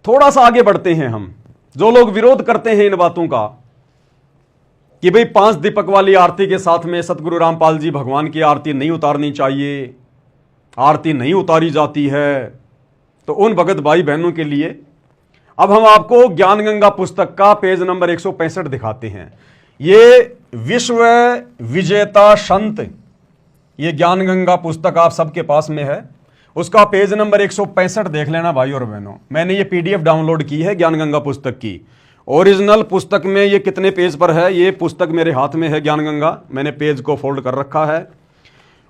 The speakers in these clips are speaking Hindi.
थोड़ा सा आगे बढ़ते हैं हम। जो लोग विरोध करते हैं इन बातों का कि भाई 5 दीपक वाली आरती के साथ में सतगुरु रामपाल जी भगवान की आरती नहीं उतारनी चाहिए, आरती नहीं उतारी जाती है, तो उन भगत भाई बहनों के लिए अब हम आपको ज्ञान गंगा पुस्तक का पेज नंबर 165 दिखाते हैं। ये विश्व विजेता संत, ये ज्ञान गंगा पुस्तक आप सबके पास में है, उसका पेज नंबर 165 देख लेना भाई और बहनों। मैंने ये पीडीएफ डाउनलोड की है ज्ञान गंगा पुस्तक की। ओरिजिनल पुस्तक में ये कितने पेज पर है, ये पुस्तक मेरे हाथ में है ज्ञान गंगा, मैंने पेज को फोल्ड कर रखा है।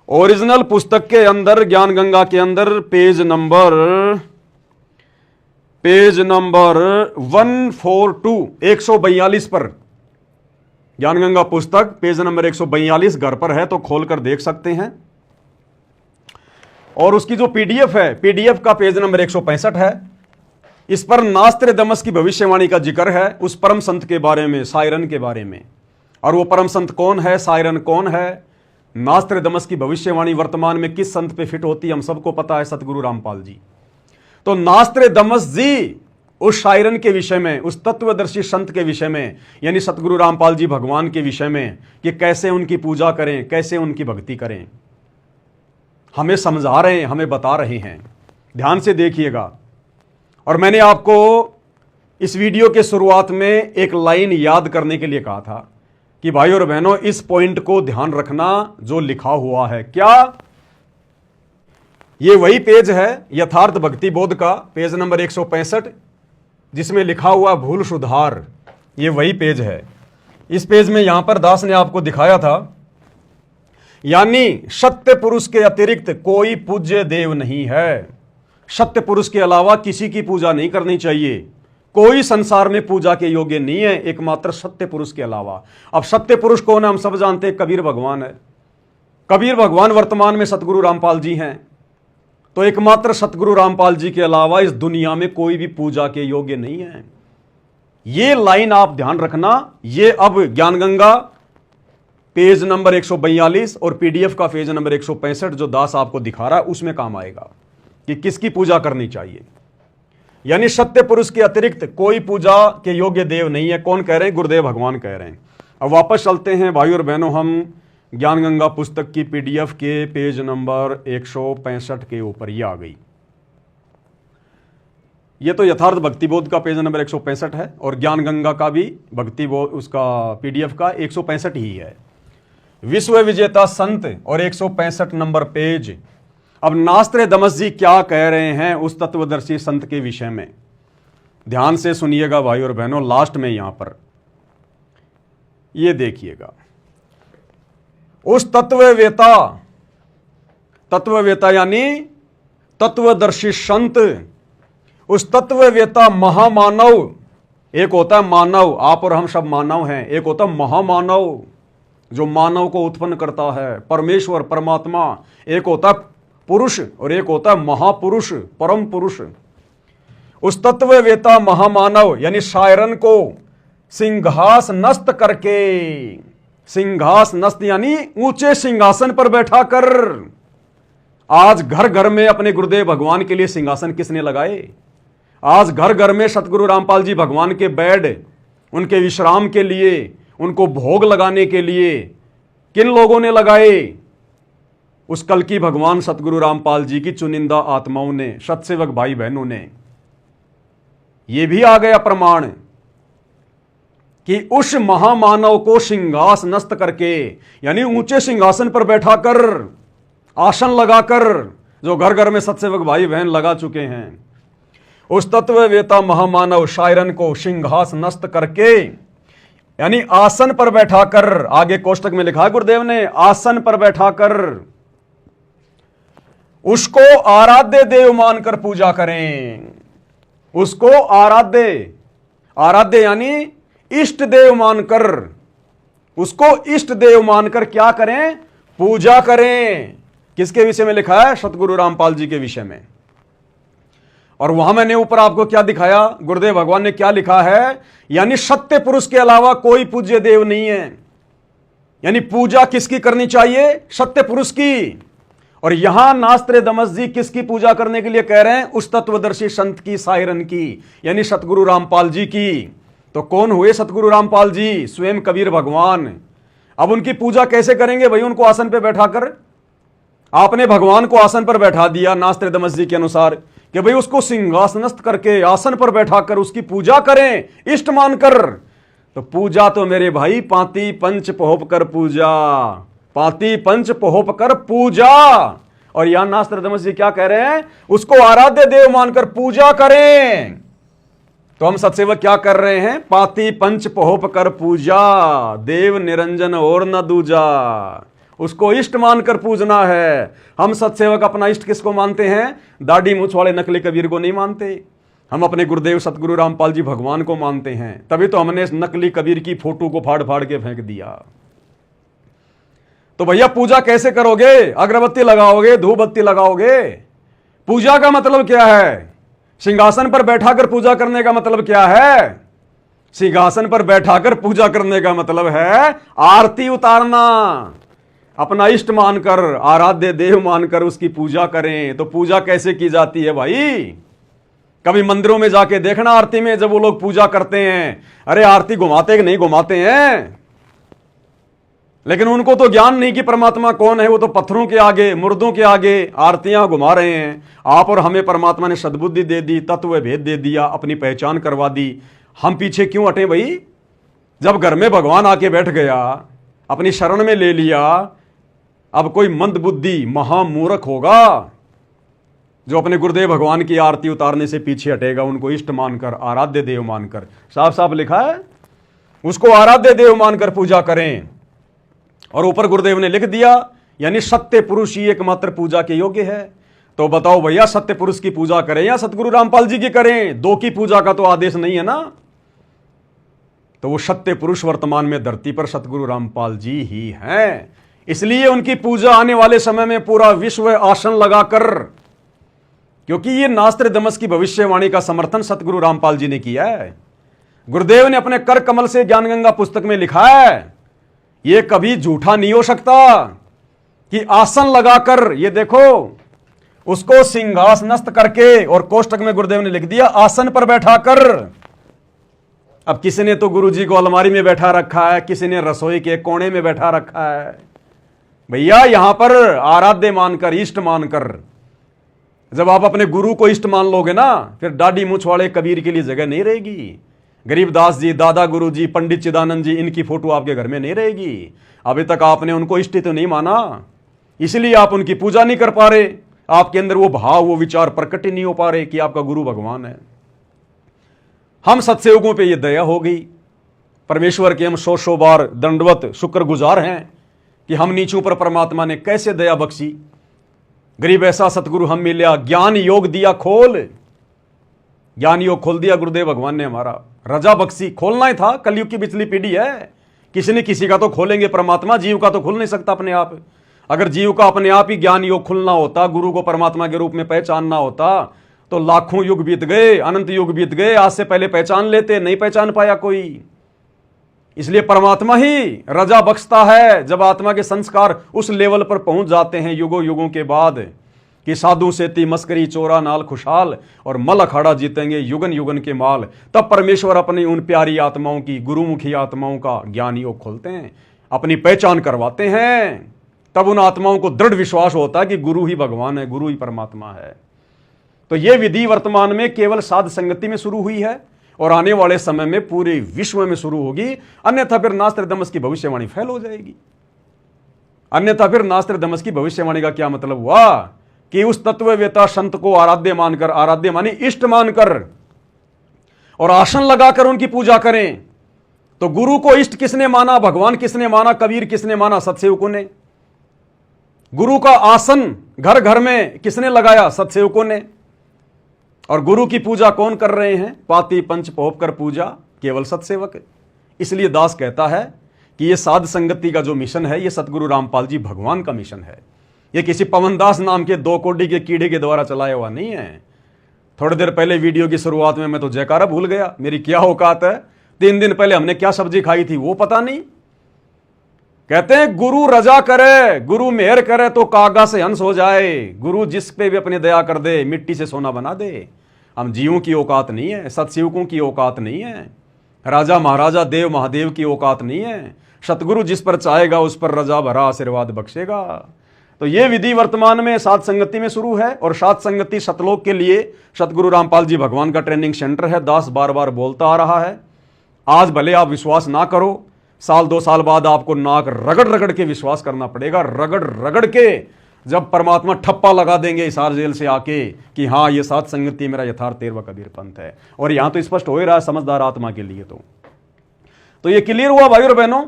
ओरिजिनल पुस्तक के अंदर ज्ञान गंगा के अंदर पेज नंबर 142 पर, ज्ञान गंगा पुस्तक पेज नंबर 142 घर पर है तो खोलकर देख सकते हैं। और उसकी जो पीडीएफ है, पीडीएफ का पेज नंबर 165 है। इस पर नास्त्रेदमस की भविष्यवाणी का जिक्र है, उस परम संत के बारे में, सायरन के बारे में। और वो परम संत कौन है, सायरन कौन है, नास्त्रेदमस की भविष्यवाणी वर्तमान में किस संत पे फिट होती है हम सबको पता है, सतगुरु रामपाल जी। तो नास्त्रेदमस जी उस शायरन के विषय में, उस तत्वदर्शी संत के विषय में, यानी सतगुरु रामपाल जी भगवान के विषय में कि कैसे उनकी पूजा करें, कैसे उनकी भक्ति करें, हमें समझा रहे हैं, हमें बता रहे हैं। ध्यान से देखिएगा। और मैंने आपको इस वीडियो के शुरुआत में एक लाइन याद करने के लिए कहा था कि भाई और बहनों इस पॉइंट को ध्यान रखना जो लिखा हुआ है। क्या ये वही पेज है यथार्थ भक्ति बोध का, पेज नंबर 165, जिसमें लिखा हुआ भूल सुधार, ये वही पेज है। इस पेज में यहां पर दास ने आपको दिखाया था, यानी सत्य पुरुष के अतिरिक्त कोई पूज्य देव नहीं है। सत्य पुरुष के अलावा किसी की पूजा नहीं करनी चाहिए। कोई संसार में पूजा के योग्य नहीं है एकमात्र सत्य पुरुष के अलावा। अब सत्य पुरुष कौन है हम सब जानते हैं, कबीर भगवान है। कबीर भगवान वर्तमान में सतगुरु रामपाल जी हैं। तो एकमात्र सतगुरु रामपाल जी के अलावा इस दुनिया में कोई भी पूजा के योग्य नहीं है। ये लाइन आप ध्यान रखना। ये अब ज्ञान गंगा पेज नंबर 142 और पीडीएफ का पेज नंबर 165 जो दास आपको दिखा रहा है उसमें काम आएगा कि किसकी पूजा करनी चाहिए। यानी सत्य पुरुष के अतिरिक्त कोई पूजा के योग्य देव नहीं है। कौन कह रहे हैं, गुरुदेव भगवान कह रहे हैं। अब वापस चलते हैं भाई और बहनों, हम ज्ञान गंगा पुस्तक की पीडीएफ के पेज नंबर 165 के ऊपर ये आ गई। ये तो यथार्थ भक्ति बोध का पेज नंबर 165 है और ज्ञान गंगा का भी भक्ति बोध उसका पीडीएफ का 165 ही है। विश्व विजेता संत और 165 नंबर पेज। अब नास्त्रेदमस जी क्या कह रहे हैं उस तत्वदर्शी संत के विषय में, ध्यान से सुनिएगा भाई और बहनों। लास्ट में यहां पर ये देखिएगा, उस तत्ववेता यानी तत्वदर्शी संत, उस तत्ववेता महामानव, एक होता है मानव, आप और हम सब मानव हैं, एक होता है महामानव जो मानव को उत्पन्न करता है, परमेश्वर परमात्मा। एक होता है पुरुष और एक होता है महापुरुष, परम पुरुष। उस तत्ववेता महामानव यानी शायरन को सिंहास नस्त करके, सिंहास नस्त यानी ऊंचे सिंहासन पर बैठा कर, आज घर घर में अपने गुरुदेव भगवान के लिए सिंहासन किसने लगाए? आज घर घर में सतगुरु रामपाल जी भगवान के बेड, उनके विश्राम के लिए, उनको भोग लगाने के लिए किन लोगों ने लगाए? उस कल की भगवान सतगुरु रामपाल जी की चुनिंदा आत्माओं ने, सत्सेवक भाई बहनों ने। यह भी आ गया प्रमाण कि उस महामानव को सिंहास नस्त करके यानी ऊंचे सिंहासन पर बैठाकर, आसन लगाकर, जो घर घर में सत्सेवक भाई बहन लगा चुके हैं, उस तत्ववेता महामानव शायरन को सिंहास नस्त करके यानी आसन पर बैठाकर, आगे कोष्टक में लिखा है गुरुदेव ने, आसन पर बैठाकर उसको आराध्य देव मानकर पूजा करें। उसको आराध्य यानी इष्ट देव मानकर, उसको इष्ट देव मानकर क्या करें? पूजा करें। किसके विषय में लिखा है? सतगुरु रामपाल जी के विषय में। और वहां मैंने ऊपर आपको क्या दिखाया, गुरुदेव भगवान ने क्या लिखा है, यानी सत्य पुरुष के अलावा कोई पूज्य देव नहीं है। यानी पूजा किसकी करनी चाहिए? सत्य पुरुष की। और यहां नास्त्रे दमस जी किसकी पूजा करने के लिए कह रहे हैं? उस तत्वदर्शी संत की, सायरन की, यानी सतगुरु रामपाल जी की। तो कौन हुए सतगुरु रामपाल जी? स्वयं कबीर भगवान। अब उनकी पूजा कैसे करेंगे भाई? उनको आसन पे बैठाकर, आपने भगवान को आसन पर बैठा दिया नास्त्रे दमस जी के अनुसार कि भाई उसको सिंहासनस्थ करके आसन पर बैठाकर उसकी पूजा करें, इष्ट मानकर। तो पूजा तो मेरे भाई पाती पंच पोहप कर पूजा, पाती पंच पोहप कर पूजा। और यहां नास्त्र दमस जी क्या कह रहे हैं? उसको आराध्य देव मानकर पूजा करें। तो हम सत्सेवक क्या कर रहे हैं? पाती पंच पोहप कर पूजा, देव निरंजन और न दूजा। उसको इष्ट मानकर पूजना है। हम सत्सेवक अपना इष्ट किसको मानते हैं? दाढ़ी मूछ वाले नकली कबीर को नहीं मानते। हम अपने गुरुदेव सतगुरु रामपाल जी भगवान को मानते हैं। तभी तो हमने इस नकली कबीर की फोटो को फाड़ फाड़ के फेंक दिया। तो भैया पूजा कैसे करोगे? अगरबत्ती लगाओगे, धूप बत्ती लगाओगे? पूजा का मतलब क्या है? सिंहासन पर बैठाकर पूजा करने का मतलब क्या है? सिंहासन पर बैठाकर पूजा करने का मतलब है आरती उतारना। अपना इष्ट मानकर, आराध्य देव मानकर उसकी पूजा करें। तो पूजा कैसे की जाती है भाई? कभी मंदिरों में जाके देखना, आरती में जब वो लोग पूजा करते हैं, अरे आरती घुमाते कि नहीं घुमाते हैं? लेकिन उनको तो ज्ञान नहीं कि परमात्मा कौन है। वो तो पत्थरों के आगे, मुर्दों के आगे आरतियां घुमा रहे हैं। आप और हमें परमात्मा ने सद्बुद्धि दे दी, तत्व भेद दे दिया, अपनी पहचान करवा दी। हम पीछे क्यों हटे भाई? जब घर में भगवान आके बैठ गया, अपनी शरण में ले लिया, अब कोई मंद बुद्धि महामूर्ख होगा जो अपने गुरुदेव भगवान की आरती उतारने से पीछे हटेगा, उनको इष्ट मानकर, आराध्य देव मानकर। साफ साफ लिखा है, उसको आराध्य देव मानकर पूजा करें। और ऊपर गुरुदेव ने लिख दिया, यानी सत्य पुरुष ही एकमात्र पूजा के योग्य है। तो बताओ भैया, सत्य पुरुष की पूजा करें या सतगुरु रामपाल जी की करें? दो की पूजा का तो आदेश नहीं है ना। तो वो सत्य पुरुष वर्तमान में धरती पर सतगुरु रामपाल जी ही हैं। इसलिए उनकी पूजा आने वाले समय में पूरा विश्व आसन लगाकर, क्योंकि ये नास्त्र दमस की भविष्यवाणी का समर्थन सतगुरु रामपाल जी ने किया है। गुरुदेव ने अपने कर कमल से ज्ञान गंगा पुस्तक में लिखा है, ये कभी झूठा नहीं हो सकता कि आसन लगाकर, ये देखो, उसको सिंहासनस्थ करके, और कोष्टक में गुरुदेव ने लिख दिया आसन पर बैठाकर। अब किसी ने तो गुरुजी को अलमारी में बैठा रखा है, किसी ने रसोई के कोने में बैठा रखा है। भैया यहां पर आराध्य मानकर, इष्ट मानकर, जब आप अपने गुरु को इष्ट मान लोगे ना, फिर दाढ़ी मूछ वाले कबीर के लिए जगह नहीं रहेगी। गरीबदास जी, दादा गुरु जी, पंडित चिदानंद जी, इनकी फोटो आपके घर में नहीं रहेगी। अभी तक आपने उनको इष्ट तो नहीं माना, इसलिए आप उनकी पूजा नहीं कर पा रहे। आपके अंदर वो भाव, वो विचार प्रकट ही नहीं हो पा रहे कि आपका गुरु भगवान है। हम सत्सेवकों पे ये दया हो गई। परमेश्वर के हम सौ बार दंडवत शुक्रगुजार हैं कि हम नीचों पर परमात्मा ने कैसे दया बख्शी। गरीब ऐसा सतगुरु हम मिला, ज्ञान योग दिया खोल, ज्ञान योग खोल दिया गुरुदेव भगवान ने हमारा। रजा बख्शी, खोलना ही था। कलयुग की पिछली पीढ़ी है, किसी न किसी का तो खोलेंगे परमात्मा। जीव का तो खुल नहीं सकता अपने आप। अगर जीव का अपने आप ही ज्ञान योग खुलना होता, गुरु को परमात्मा के रूप में पहचानना होता, तो लाखों युग बीत गए, अनंत युग बीत गए। आज से पहले पहचान लेते, नहीं पहचान पाया कोई। इसलिए परमात्मा ही रजा बख्शता है जब आत्मा के संस्कार उस लेवल पर पहुंच जाते हैं युगों युगों के बाद, कि साधु सेती मस्करी चोरा नाल खुशहाल, और मल अखाड़ा जीतेंगे युगन युगन के माल। तब परमेश्वर अपनी उन प्यारी आत्माओं की, गुरुमुखी आत्माओं का ज्ञान योग खोलते हैं, अपनी पहचान करवाते हैं। तब उन आत्माओं को दृढ़ विश्वास होता है कि गुरु ही भगवान है, गुरु ही परमात्मा है। तो यह विधि वर्तमान में केवल साध संगति में शुरू हुई है, और आने वाले समय में पूरे विश्व में शुरू होगी। अन्यथा फिर नास्त्र दमस की भविष्यवाणी फेल हो जाएगी। अन्यथा फिर नास्त्र दमस की भविष्यवाणी का क्या मतलब हुआ? कि उस तत्ववेता संत को आराध्य मानकर, आराध्य माने इष्ट मानकर, और आसन लगाकर उनकी पूजा करें। तो गुरु को इष्ट किसने माना? भगवान किसने माना? कबीर किसने माना? सत्सेवकों ने। गुरु का आसन घर घर में किसने लगाया? सत्सेवकों ने। और गुरु की पूजा कौन कर रहे हैं? पाती पंच पोहप कर पूजा केवल सत्सेवक। इसलिए दास कहता है कि यह साध संगति का जो मिशन है, यह सतगुरु रामपाल जी भगवान का मिशन है। यह किसी पवनदास नाम के 2 कोड़ी के कीड़े के द्वारा चलाया हुआ नहीं है। थोड़ी देर पहले वीडियो की शुरुआत में मैं तो जयकारा भूल गया, मेरी क्या औकात है। 3 दिन पहले हमने क्या सब्जी खाई थी वो पता नहीं। कहते हैं गुरु रजा करे, गुरु मेहर करे तो कागा से हंस हो जाए, गुरु जिस पे भी अपनी दया कर दे मिट्टी से सोना बना दे। हम जीवों की औकात नहीं है, सत्सेवकों की औकात नहीं है, राजा महाराजा देव महादेव की औकात नहीं है। सतगुरु जिस पर चाहेगा उस पर रजा भरा आशीर्वाद बख्शेगा। तो ये विधि वर्तमान में सात संगति में शुरू है, और सात संगति सतलोक के लिए सतगुरु रामपाल जी भगवान का ट्रेनिंग सेंटर है। दास बार बार बोलता आ रहा है। आज भले आप विश्वास ना करो, साल 2 साल बाद आपको नाक रगड़ रगड़ के विश्वास करना पड़ेगा, रगड़ रगड़ के, जब परमात्मा ठप्पा लगा देंगे हिसार जेल से आके कि हाँ ये सात संगति मेरा यथार्थ तेरवा कबीर पंथ है। और यहां तो स्पष्ट हो ही रहा है समझदार आत्मा के लिए। तो ये क्लियर हुआ भाई और बहनों।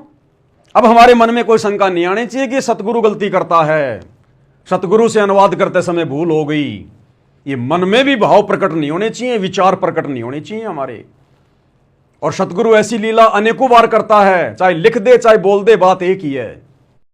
अब हमारे मन में कोई शंका नहीं आनी चाहिए कि सतगुरु गलती करता है, सतगुरु से अनुवाद करते समय भूल हो गई। ये मन में भी भाव प्रकट नहीं होने चाहिए, विचार प्रकट नहीं होने चाहिए हमारे। और सतगुरु ऐसी लीला अनेकों बार करता है, चाहे लिख दे चाहे बोल दे, बात एक ही है।